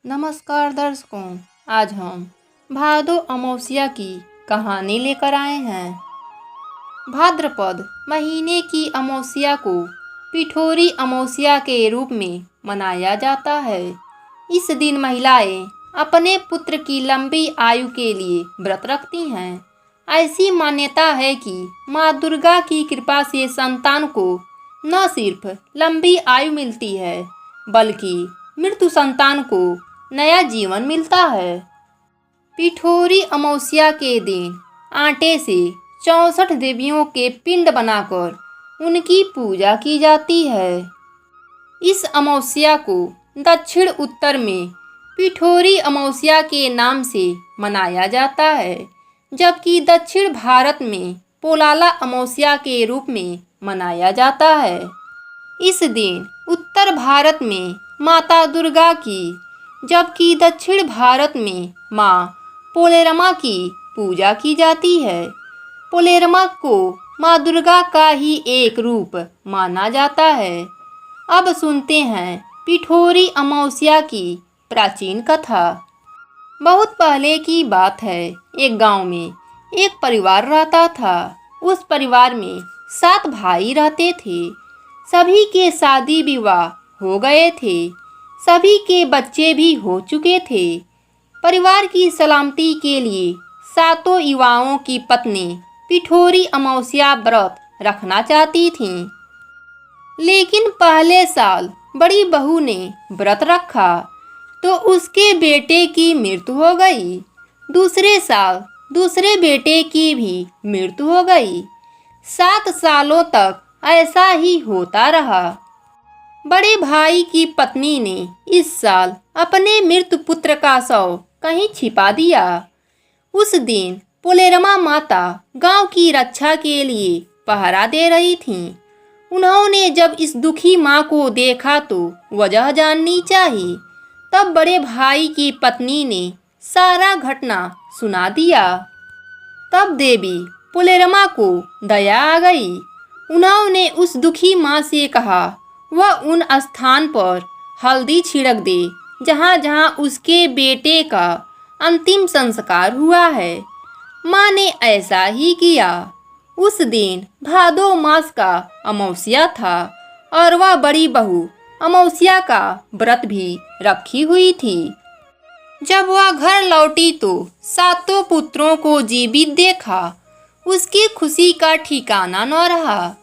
नमस्कार दर्शकों, आज हम भादो अमावस्या की कहानी लेकर आए हैं। भाद्रपद महीने की अमावस्या को पिठोरी अमावस्या के रूप में मनाया जाता है। इस दिन महिलाएं अपने पुत्र की लंबी आयु के लिए व्रत रखती हैं। ऐसी मान्यता है कि माँ दुर्गा की कृपा से संतान को न सिर्फ लंबी आयु मिलती है बल्कि मृत्यु संतान को नया जीवन मिलता है। पिठोरी अमावस्या के दिन आटे से 64 देवियों के पिंड बनाकर उनकी पूजा की जाती है। इस अमावस्या को दक्षिण उत्तर में पिठोरी अमावस्या के नाम से मनाया जाता है, जबकि दक्षिण भारत में पोलाला अमावस्या के रूप में मनाया जाता है। इस दिन उत्तर भारत में माता दुर्गा की, जबकि दक्षिण भारत में माँ पोलेरमा की पूजा की जाती है। पोलेरमा को माँ दुर्गा का ही एक रूप माना जाता है। अब सुनते हैं पिठोरी अमावस्या की प्राचीन कथा। बहुत पहले की बात है, एक गांव में एक परिवार रहता था। उस परिवार में 7 भाई रहते थे। सभी के शादी विवाह हो गए थे, सभी के बच्चे भी हो चुके थे। परिवार की सलामती के लिए 7 युवाओं की पत्नी पिठोरी अमावस्या व्रत रखना चाहती थीं। लेकिन पहले साल बड़ी बहू ने व्रत रखा तो उसके बेटे की मृत्यु हो गई। दूसरे साल दूसरे बेटे की भी मृत्यु हो गई। 7 सालों तक ऐसा ही होता रहा। बड़े भाई की पत्नी ने इस साल अपने मृत पुत्र का शव कहीं छिपा दिया। उस दिन पोलेरमा माता गांव की रक्षा के लिए पहरा दे रही थीं। उन्होंने जब इस दुखी मां को देखा तो वजह जाननी चाहिए। तब बड़े भाई की पत्नी ने सारा घटना सुना दिया। तब देवी पोलेरमा को दया आ गई। उन्होंने उस दुखी मां से कहा वह उन स्थान पर हल्दी छिड़क दे जहाँ जहाँ उसके बेटे का अंतिम संस्कार हुआ है। माँ ने ऐसा ही किया। उस दिन भादो मास का अमावस्या था और वह बड़ी बहू अमावस्या का व्रत भी रखी हुई थी। जब वह घर लौटी तो 7 पुत्रों को जीवित देखा। उसकी खुशी का ठिकाना न रहा।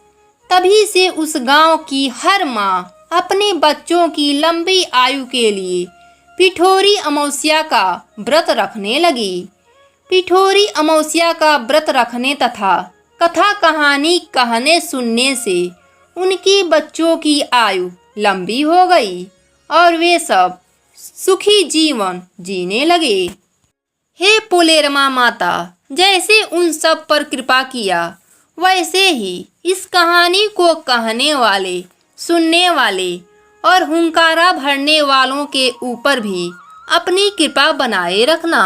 तभी से उस गांव की हर माँ अपने बच्चों की लंबी आयु के लिए पिठोरी अमावस्या का व्रत रखने लगी। पिठोरी अमावस्या का व्रत रखने तथा कथा कहानी कहने सुनने से उनकी बच्चों की आयु लंबी हो गई और वे सब सुखी जीवन जीने लगे। हे पोलेरमा माता, जैसे उन सब पर कृपा किया वैसे ही इस कहानी को कहने वाले, सुनने वाले और हुंकारा भरने वालों के ऊपर भी अपनी कृपा बनाए रखना।